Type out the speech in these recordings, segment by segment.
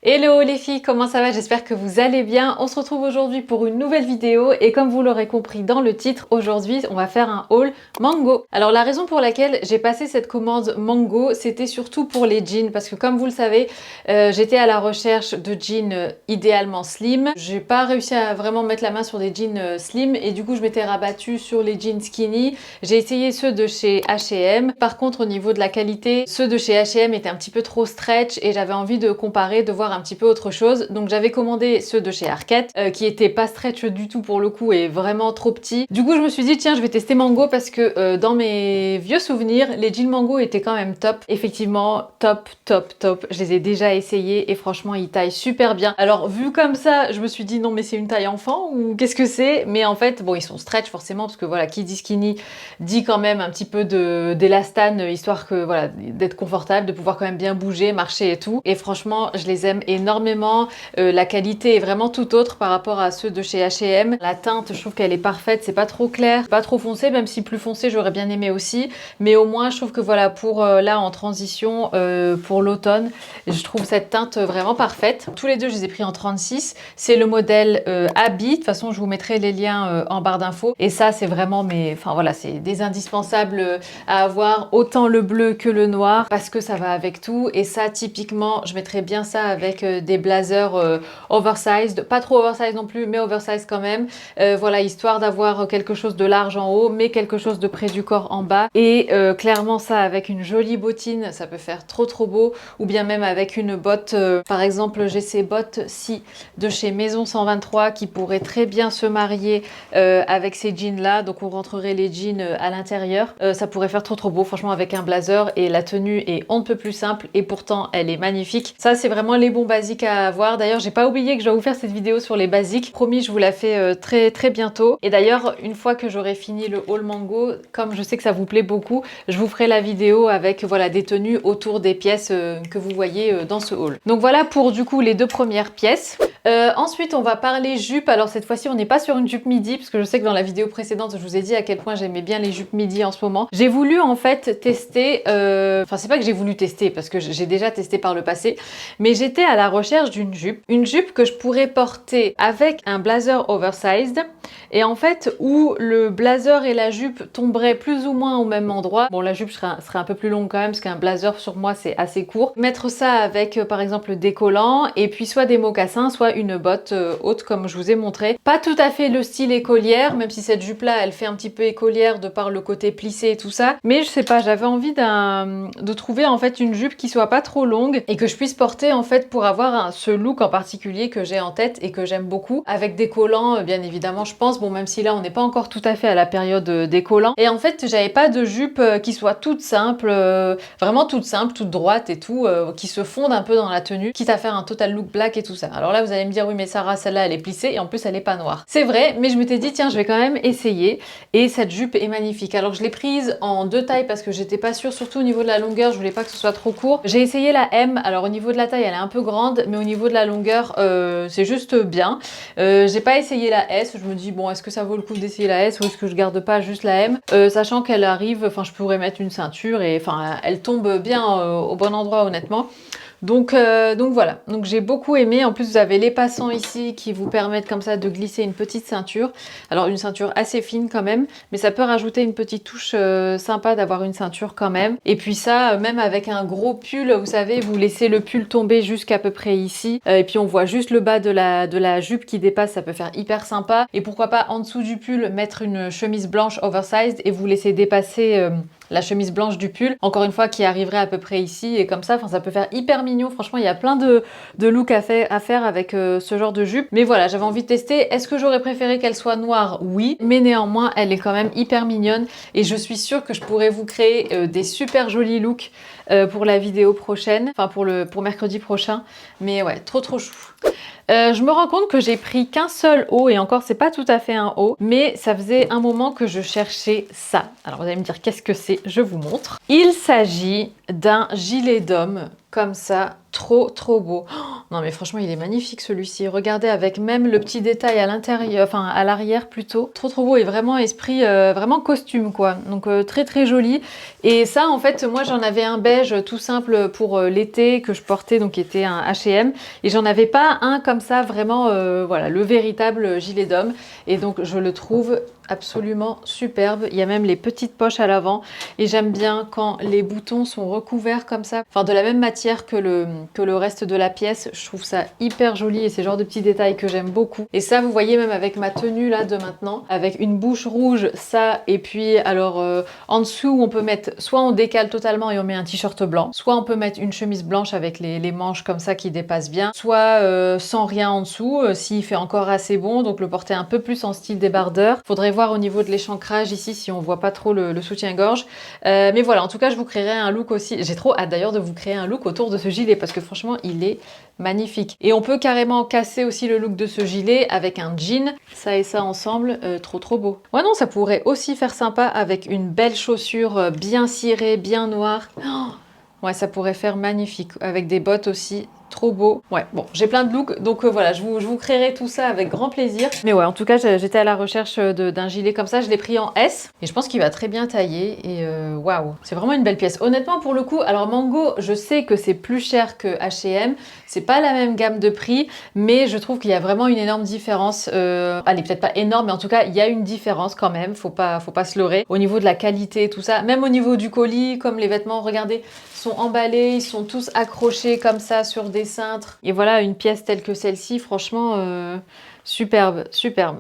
Hello les filles, comment ça va? J'espère que vous allez bien. On se retrouve aujourd'hui pour une nouvelle vidéo et comme vous l'aurez compris dans le titre, aujourd'hui on va faire un haul mango. Alors la raison pour laquelle j'ai passé cette commande mango, c'était surtout pour les jeans parce que comme vous le savez, j'étais à la recherche de jeans idéalement slim. J'ai pas réussi à vraiment mettre la main sur des jeans slim et du coup je m'étais rabattue sur les jeans skinny. J'ai essayé ceux de chez H&M. Par contre au niveau de la qualité, ceux de chez H&M étaient un petit peu trop stretch et j'avais envie de comparer, de voir un petit peu autre chose. Donc j'avais commandé ceux de chez Arket qui étaient pas stretch du tout pour le coup et vraiment trop petits. Du coup je me suis dit tiens je vais tester mango parce que dans mes vieux souvenirs les jeans mango étaient quand même top. Effectivement top. Je les ai déjà essayés et franchement ils taillent super bien. Alors vu comme ça je me suis dit non mais c'est une taille enfant ou qu'est-ce que c'est? Mais en fait bon ils sont stretch forcément parce que voilà qui dit skinny dit quand même un petit peu d'élastane histoire que voilà d'être confortable, de pouvoir quand même bien bouger, marcher et tout. Et franchement je les aime énormément. La qualité est vraiment tout autre par rapport à ceux de chez H&M. La teinte, je trouve qu'elle est parfaite, c'est pas trop clair, pas trop foncé, même si plus foncé j'aurais bien aimé aussi. Mais au moins je trouve que voilà pour là en transition pour l'automne, je trouve cette teinte vraiment parfaite. Tous les deux je les ai pris en 36. C'est le modèle Habit. De toute façon je vous mettrai les liens en barre d'infos. Et ça c'est vraiment enfin voilà c'est des indispensables à avoir, autant le bleu que le noir parce que ça va avec tout. Et ça typiquement je mettrais bien ça avec des blazers oversized, pas trop oversized non plus mais oversized quand même, voilà histoire d'avoir quelque chose de large en haut mais quelque chose de près du corps en bas. Et clairement ça avec une jolie bottine ça peut faire trop beau, ou bien même avec une botte, par exemple j'ai ces bottes-ci de chez Maison 123 qui pourraient très bien se marier avec ces jeans là, donc on rentrerait les jeans à l'intérieur, ça pourrait faire trop beau franchement avec un blazer. Et la tenue est on ne peut plus simple et pourtant elle est magnifique. Ça c'est vraiment les bons basiques à avoir. D'ailleurs j'ai pas oublié que je dois vous faire cette vidéo sur les basiques, promis je vous la fais très bientôt. Et d'ailleurs une fois que j'aurai fini le haul mango, comme je sais que ça vous plaît beaucoup, je vous ferai la vidéo avec voilà des tenues autour des pièces que vous voyez dans ce haul. Donc voilà pour du coup les deux premières pièces. Ensuite on va parler jupe. Alors cette fois-ci on n'est pas sur une jupe midi parce que je sais que dans la vidéo précédente je vous ai dit à quel point j'aimais bien les jupes midi en ce moment. J'ai voulu en fait tester, enfin c'est pas que j'ai voulu tester parce que j'ai déjà testé par le passé, mais j'étais à la recherche d'une jupe. Une jupe que je pourrais porter avec un blazer oversized et en fait où le blazer et la jupe tomberaient plus ou moins au même endroit. Bon la jupe serait un peu plus longue quand même parce qu'un blazer sur moi c'est assez court. Mettre ça avec par exemple des collants et puis soit des mocassins soit une botte haute comme je vous ai montré. Pas tout à fait le style écolière, même si cette jupe là elle fait un petit peu écolière de par le côté plissé et tout ça, mais je sais pas, j'avais envie de trouver en fait une jupe qui soit pas trop longue et que je puisse porter en fait pour avoir ce look en particulier que j'ai en tête et que j'aime beaucoup, avec des collants bien évidemment je pense, bon même si là on n'est pas encore tout à fait à la période des collants. Et en fait j'avais pas de jupe qui soit toute simple, vraiment toute simple, toute droite et tout, qui se fonde un peu dans la tenue, quitte à faire un total look black et tout ça. Alors là vous allez me dire oui mais Sarah celle-là elle est plissée et en plus elle est pas noire. C'est vrai, mais je m'étais dit tiens je vais quand même essayer et cette jupe est magnifique. Alors je l'ai prise en deux tailles parce que j'étais pas sûre, surtout au niveau de la longueur, je voulais pas que ce soit trop court. J'ai essayé la M, alors au niveau de la taille elle est un peu grande, mais au niveau de la longueur c'est juste bien. J'ai pas essayé la S, je me dis bon est-ce que ça vaut le coup d'essayer la S ou est-ce que je garde pas juste la M, sachant qu'elle arrive, enfin je pourrais mettre une ceinture et enfin elle tombe bien au bon endroit honnêtement. Donc voilà, donc j'ai beaucoup aimé. En plus vous avez les passants ici qui vous permettent comme ça de glisser une petite ceinture. Alors une ceinture assez fine quand même, mais ça peut rajouter une petite touche sympa d'avoir une ceinture quand même. Et puis ça, même avec un gros pull, vous savez, vous laissez le pull tomber jusqu'à peu près ici. Et puis on voit juste le bas de la jupe qui dépasse, ça peut faire hyper sympa. Et pourquoi pas en dessous du pull mettre une chemise blanche oversized et vous laisser dépasser la chemise blanche du pull, encore une fois qui arriverait à peu près ici et comme ça, enfin ça peut faire hyper mignon. Franchement il y a plein de looks à faire avec ce genre de jupe, mais voilà j'avais envie de tester. Est-ce que j'aurais préféré qu'elle soit noire? Oui, mais néanmoins elle est quand même hyper mignonne et je suis sûre que je pourrais vous créer des super jolis looks pour la vidéo prochaine, enfin pour mercredi prochain. Mais ouais, trop chou. Je me rends compte que j'ai pris qu'un seul haut et encore c'est pas tout à fait un haut, mais ça faisait un moment que je cherchais ça. Alors vous allez me dire qu'est-ce que c'est, je vous montre. Il s'agit d'un gilet d'homme comme ça trop beau. Oh, non mais franchement il est magnifique celui-ci. Regardez avec même le petit détail à l'intérieur, enfin à l'arrière plutôt. Trop beau et vraiment esprit, vraiment costume quoi. Donc très joli. Et ça en fait moi j'en avais un beige tout simple pour l'été que je portais, donc qui était un H&M. Et j'en avais pas un comme ça vraiment, voilà, le véritable gilet d'homme. Et donc je le trouve absolument superbe. Il y a même les petites poches à l'avant et j'aime bien quand les boutons sont recouverts comme ça, enfin de la même matière que le reste de la pièce. Je trouve ça hyper joli et c'est le genre de petits détails que j'aime beaucoup. Et ça vous voyez même avec ma tenue là de maintenant, avec une bouche rouge, ça, et puis alors en dessous on peut mettre, soit on décale totalement et on met un t-shirt blanc, soit on peut mettre une chemise blanche avec les manches comme ça qui dépassent bien, soit sans rien en dessous, s'il fait encore assez bon, donc le porter un peu plus en style débardeur. Faudrait voir au niveau de l'échancrage ici si on voit pas trop le soutien-gorge. Mais voilà, en tout cas je vous créerai un look aussi. J'ai trop hâte d'ailleurs de vous créer un look autour de ce gilet parce que franchement il est magnifique. Et on peut carrément casser aussi le look de ce gilet avec un jean, ça et ça ensemble, trop beau. Ouais non, ça pourrait aussi faire sympa avec une belle chaussure bien cirée, bien noire. Oh, ouais, ça pourrait faire magnifique avec des bottes aussi. Trop beau. Ouais, bon, j'ai plein de looks, donc voilà, je vous créerai tout ça avec grand plaisir. Mais ouais, en tout cas, j'étais à la recherche d'un gilet comme ça. Je l'ai pris en S et je pense qu'il va très bien tailler. Et waouh, c'est vraiment une belle pièce. Honnêtement, pour le coup, alors Mango, je sais que c'est plus cher que H&M. C'est pas la même gamme de prix, mais je trouve qu'il y a vraiment une énorme différence. Allez, peut-être pas énorme, mais en tout cas, il y a une différence quand même. Faut pas se leurrer. Au niveau de la qualité, tout ça, même au niveau du colis, comme les vêtements, regardez, sont emballés, ils sont tous accrochés comme ça sur des cintres. Et voilà, une pièce telle que celle-ci, franchement, superbe.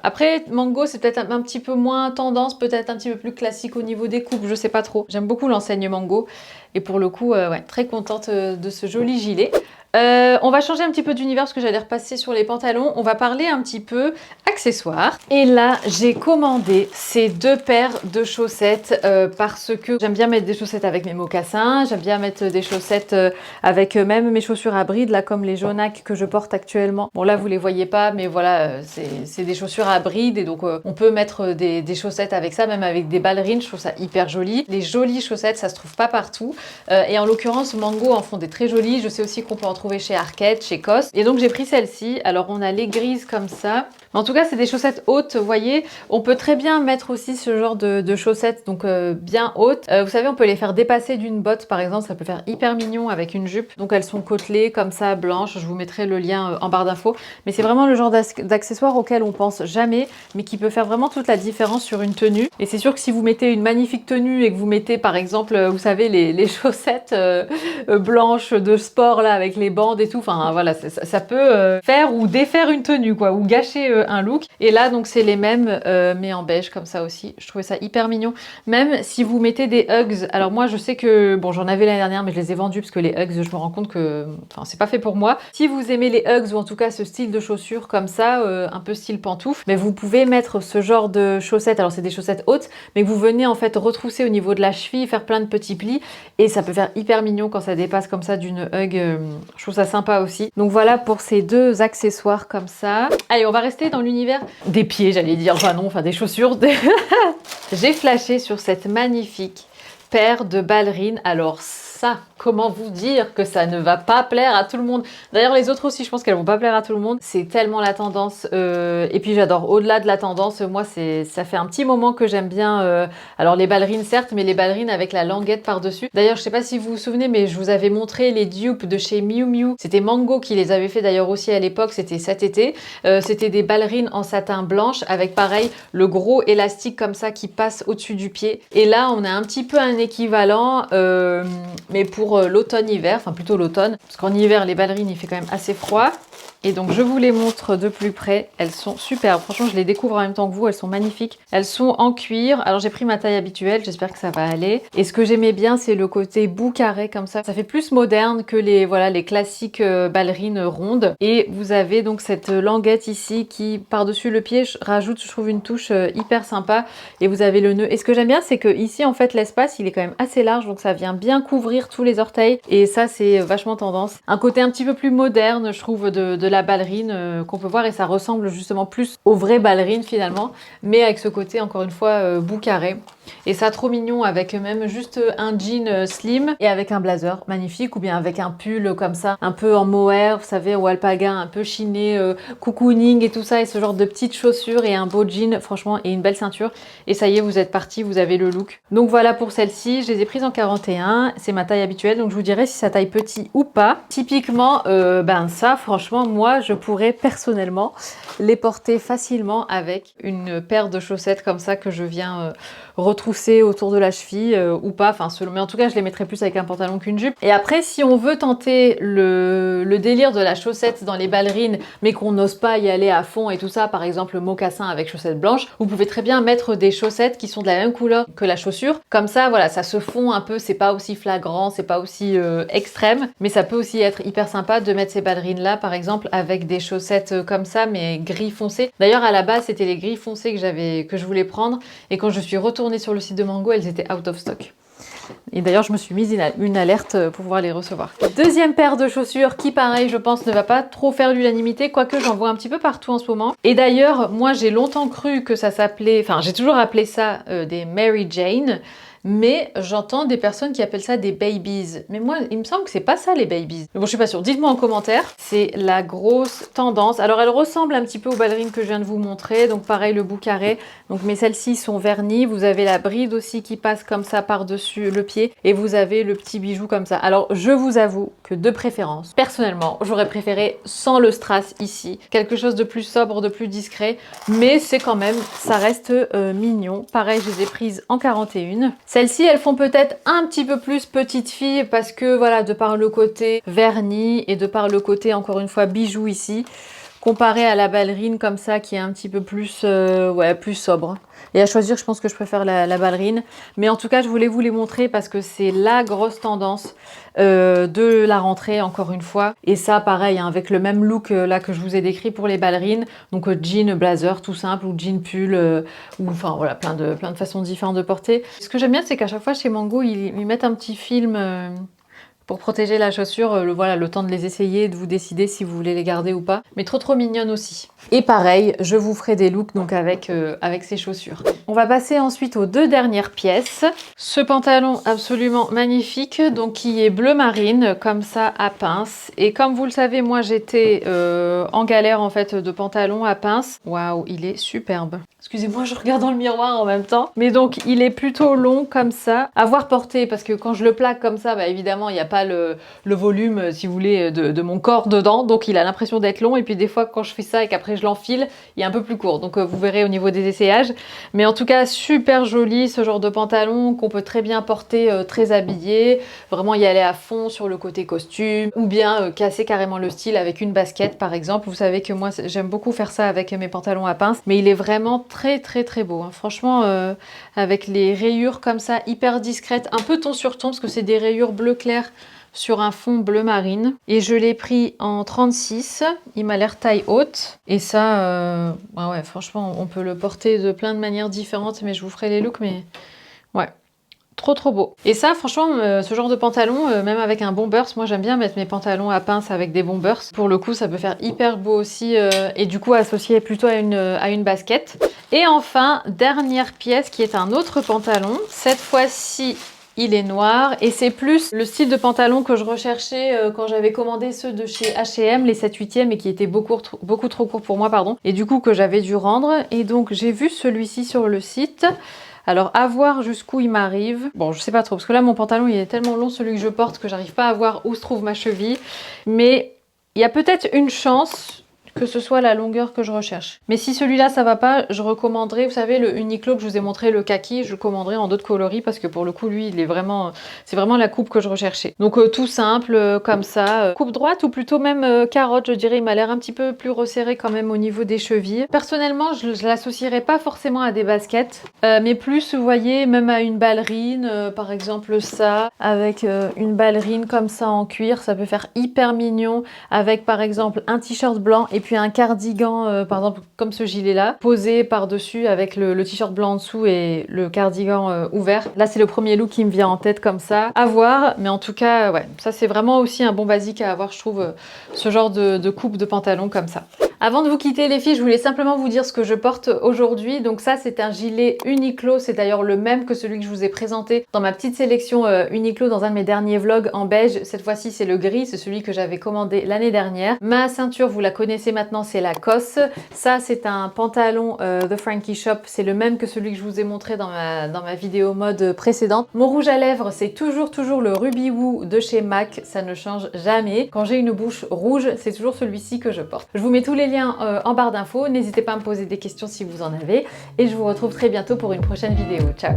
Après, Mango, c'est peut-être un petit peu moins tendance, peut-être un petit peu plus classique au niveau des coupes, je sais pas trop. J'aime beaucoup l'enseigne Mango. Et pour le coup, ouais, très contente de ce joli gilet. On va changer un petit peu d'univers parce que j'allais repasser sur les pantalons. On va parler un petit peu accessoires. Et là, j'ai commandé ces deux paires de chaussettes parce que j'aime bien mettre des chaussettes avec mes mocassins. J'aime bien mettre des chaussettes avec même mes chaussures à bride, là comme les Jonac que je porte actuellement. Bon là, vous les voyez pas, mais voilà, c'est des chaussures à bride et donc on peut mettre des chaussettes avec ça, même avec des ballerines. Je trouve ça hyper joli. Les jolies chaussettes, ça se trouve pas partout. Et en l'occurrence, Mango en font des très jolies. Je sais aussi qu'on peut en trouver chez Arket, chez COS. Et donc j'ai pris celle-ci. Alors on a les grises comme ça. En tout cas, c'est des chaussettes hautes, vous voyez. On peut très bien mettre aussi ce genre de chaussettes, donc bien hautes. Vous savez, on peut les faire dépasser d'une botte, par exemple. Ça peut faire hyper mignon avec une jupe. Donc elles sont côtelées comme ça, blanches. Je vous mettrai le lien en barre d'infos. Mais c'est vraiment le genre d'accessoire auquel on pense jamais, mais qui peut faire vraiment toute la différence sur une tenue. Et c'est sûr que si vous mettez une magnifique tenue et que vous mettez, par exemple, vous savez, les chaussettes blanches de sport, là, avec les bandes et tout. Enfin, voilà, ça peut faire ou défaire une tenue, quoi, ou gâcher un look. Et là, donc, c'est les mêmes, mais en beige, comme ça aussi. Je trouvais ça hyper mignon. Même si vous mettez des Uggs, alors moi, je sais que, bon, j'en avais l'année dernière, mais je les ai vendus parce que les Uggs, je me rends compte que, enfin, c'est pas fait pour moi. Si vous aimez les Uggs, ou en tout cas ce style de chaussures comme ça, un peu style pantoufle, mais vous pouvez mettre ce genre de chaussettes. Alors, c'est des chaussettes hautes, mais vous venez en fait retrousser au niveau de la cheville, faire plein de petits plis, et ça peut faire hyper mignon quand ça dépasse comme ça d'une Ugg. Je trouve ça sympa aussi. Donc voilà pour ces deux accessoires comme ça. Allez, on va rester dans l'univers des pieds, j'allais dire. Enfin non, enfin des chaussures. J'ai flashé sur cette magnifique paire de ballerines. Alors ça, comment vous dire que ça ne va pas plaire à tout le monde? D'ailleurs, les autres aussi, je pense qu'elles vont pas plaire à tout le monde. C'est tellement la tendance. Et puis j'adore. Au-delà de la tendance, moi, ça fait un petit moment que j'aime bien. Alors les ballerines, certes, mais les ballerines avec la languette par-dessus. D'ailleurs, je sais pas si vous vous souvenez, mais je vous avais montré les dupes de chez Miu Miu. C'était Mango qui les avait fait d'ailleurs aussi à l'époque. C'était cet été. C'était des ballerines en satin blanche avec pareil le gros élastique comme ça qui passe au-dessus du pied. Et là, on a un petit peu un équivalent. Mais pour l'automne-hiver, enfin plutôt l'automne, parce qu'en hiver, les ballerines, il fait quand même assez froid. Et donc, je vous les montre de plus près. Elles sont superbes. Franchement, je les découvre en même temps que vous. Elles sont magnifiques. Elles sont en cuir. Alors, j'ai pris ma taille habituelle. J'espère que ça va aller. Et ce que j'aimais bien, c'est le côté bout carré comme ça. Ça fait plus moderne que les classiques ballerines rondes. Et vous avez donc cette languette ici qui, par-dessus le pied, rajoute, je trouve, une touche hyper sympa. Et vous avez le nœud. Et ce que j'aime bien, c'est que ici, en fait, l'espace, il est quand même assez large. Donc, ça vient bien couvrir tous les orteils. Et ça, c'est vachement tendance. Un côté un petit peu plus moderne, je trouve, de la ballerine qu'on peut voir, et ça ressemble justement plus aux vraies ballerines finalement, mais avec ce côté encore une fois bout carré. Et ça, trop mignon, avec même juste un jean slim et avec un blazer magnifique, ou bien avec un pull comme ça, un peu en mohair, vous savez, ou alpaga, un peu chiné, cocooning et tout ça, et ce genre de petites chaussures et un beau jean, franchement, et une belle ceinture. Et ça y est, vous êtes parti, vous avez le look. Donc voilà pour celle-ci, je les ai prises en 41, c'est ma taille habituelle, donc je vous dirai si ça taille petit ou pas. Typiquement, ben ça, franchement, moi, je pourrais personnellement les porter facilement avec une paire de chaussettes comme ça que je viens retrousser autour de la cheville ou pas, enfin selon, mais en tout cas je les mettrais plus avec un pantalon qu'une jupe. Et après, si on veut tenter le délire de la chaussette dans les ballerines mais qu'on n'ose pas y aller à fond et tout ça, par exemple le mocassin avec chaussettes blanches, vous pouvez très bien mettre des chaussettes qui sont de la même couleur que la chaussure, comme ça voilà, ça se fond un peu, c'est pas aussi flagrant, c'est pas aussi extrême, mais ça peut aussi être hyper sympa de mettre ces ballerines là par exemple avec des chaussettes comme ça mais gris foncé. D'ailleurs à la base c'était les gris foncés que je voulais prendre, et quand je suis retournée sur le site de Mango, elles étaient out of stock. Et d'ailleurs, je me suis mise une alerte pour pouvoir les recevoir. Deuxième paire de chaussures qui, pareil, je pense, ne va pas trop faire l'unanimité, quoique j'en vois un petit peu partout en ce moment. Et d'ailleurs, moi, j'ai longtemps cru que ça s'appelait... Enfin, j'ai toujours appelé ça des Mary Jane. Mais j'entends des personnes qui appellent ça des babies. Mais moi, il me semble que c'est pas ça les babies. Mais bon, je suis pas sûre. Dites-moi en commentaire. C'est la grosse tendance. Alors, elle ressemble un petit peu aux ballerines que je viens de vous montrer. Donc, pareil, le bout carré. Donc, mais celles-ci sont vernies. Vous avez la bride aussi qui passe comme ça par-dessus le pied. Et vous avez le petit bijou comme ça. Alors, je vous avoue que de préférence, personnellement, j'aurais préféré sans le strass ici. Quelque chose de plus sobre, de plus discret. Mais c'est quand même, ça reste mignon. Pareil, je les ai prises en 41. Celles-ci, elles font peut-être un petit peu plus petite fille parce que voilà, de par le côté vernis et de par le côté, encore une fois, bijou ici, comparé à la ballerine comme ça qui est un petit peu plus, ouais, plus sobre. Et à choisir, je pense que je préfère la ballerine. Mais en tout cas, je voulais vous les montrer parce que c'est la grosse tendance de la rentrée, encore une fois. Et ça, pareil, hein, avec le même look là que je vous ai décrit pour les ballerines. Donc jean, blazer, tout simple, ou jean pull, ou enfin voilà, plein de façons différentes de porter. Ce que j'aime bien, c'est qu'à chaque fois chez Mango, ils mettent un petit film... pour protéger la chaussure, voilà, le temps de les essayer, de vous décider si vous voulez les garder ou pas. Mais trop mignonne aussi. Et pareil, je vous ferai des looks donc avec ces chaussures. On va passer ensuite aux deux dernières pièces. Ce pantalon absolument magnifique, donc qui est bleu marine, comme ça à pince. Et comme vous le savez, moi j'étais en galère en fait de pantalon à pince. Waouh, il est superbe. Excusez-moi, je regarde dans le miroir en même temps. Mais donc, il est plutôt long comme ça, à voir porter, parce que quand je le plaque comme ça, bah évidemment, il n'y a pas le volume, si vous voulez, de mon corps dedans. Donc, il a l'impression d'être long. Et puis, des fois, quand je fais ça et qu'après je l'enfile, il est un peu plus court. Donc, vous verrez au niveau des essayages. Mais en tout cas, super joli ce genre de pantalon qu'on peut très bien porter très habillé. Vraiment y aller à fond sur le côté costume. Ou bien casser carrément le style avec une basket, par exemple. Vous savez que moi, j'aime beaucoup faire ça avec mes pantalons à pince. Mais il est vraiment très beau, hein. Franchement, avec les rayures comme ça, hyper discrètes, un peu ton sur ton, parce que c'est des rayures bleu clair sur un fond bleu marine. Et je l'ai pris en 36, il m'a l'air taille haute. Et ça, ouais, franchement, on peut le porter de plein de manières différentes, mais je vous ferai les looks, mais ouais. Trop beau. Et ça, franchement, ce genre de pantalon, même avec un bombers, moi j'aime bien mettre mes pantalons à pince avec des bombers. Pour le coup, ça peut faire hyper beau aussi, et du coup associé plutôt à une basket. Et enfin, dernière pièce qui est un autre pantalon. Cette fois-ci, il est noir et c'est plus le style de pantalon que je recherchais quand j'avais commandé ceux de chez H&M, les 7/8e, et qui étaient beaucoup trop courts pour moi, pardon. Et du coup que j'avais dû rendre. Et donc j'ai vu celui-ci sur le site. Alors, à voir jusqu'où il m'arrive. Bon, je sais pas trop, parce que là, mon pantalon, il est tellement long, celui que je porte, que j'arrive pas à voir où se trouve ma cheville. Mais il y a peut-être une chance que ce soit la longueur que je recherche. Mais si celui-là, ça va pas, je recommanderais, vous savez, le Uniqlo que je vous ai montré, le kaki, je le commanderais en d'autres coloris, parce que pour le coup, lui, il est vraiment... c'est vraiment la coupe que je recherchais. Donc, tout simple, comme ça. Coupe droite, ou plutôt même carotte, je dirais. Il m'a l'air un petit peu plus resserré quand même au niveau des chevilles. Personnellement, je l'associerais pas forcément à des baskets, mais plus, vous voyez, même à une ballerine, par exemple ça, avec une ballerine comme ça en cuir, ça peut faire hyper mignon, avec par exemple un t-shirt blanc et puis un cardigan, par exemple comme ce gilet là, posé par-dessus avec le t-shirt blanc en dessous et le cardigan ouvert. Là c'est le premier look qui me vient en tête comme ça, à voir, mais en tout cas ouais, ça c'est vraiment aussi un bon basique à avoir, je trouve, ce genre de coupe de pantalon comme ça. Avant de vous quitter les filles, je voulais simplement vous dire ce que je porte aujourd'hui. Donc ça, c'est un gilet Uniqlo, c'est d'ailleurs le même que celui que je vous ai présenté dans ma petite sélection Uniqlo dans un de mes derniers vlogs en beige. Cette fois-ci, c'est le gris, c'est celui que j'avais commandé l'année dernière. Ma ceinture, vous la connaissez maintenant, c'est la COS. Ça, c'est un pantalon The Frankie Shop, c'est le même que celui que je vous ai montré dans ma vidéo mode précédente. Mon rouge à lèvres, c'est toujours le Ruby Woo de chez MAC, ça ne change jamais. Quand j'ai une bouche rouge, c'est toujours celui-ci que je porte. Je vous mets tous les liens en barre d'infos, n'hésitez pas à me poser des questions si vous en avez, et je vous retrouve très bientôt pour une prochaine vidéo. Ciao!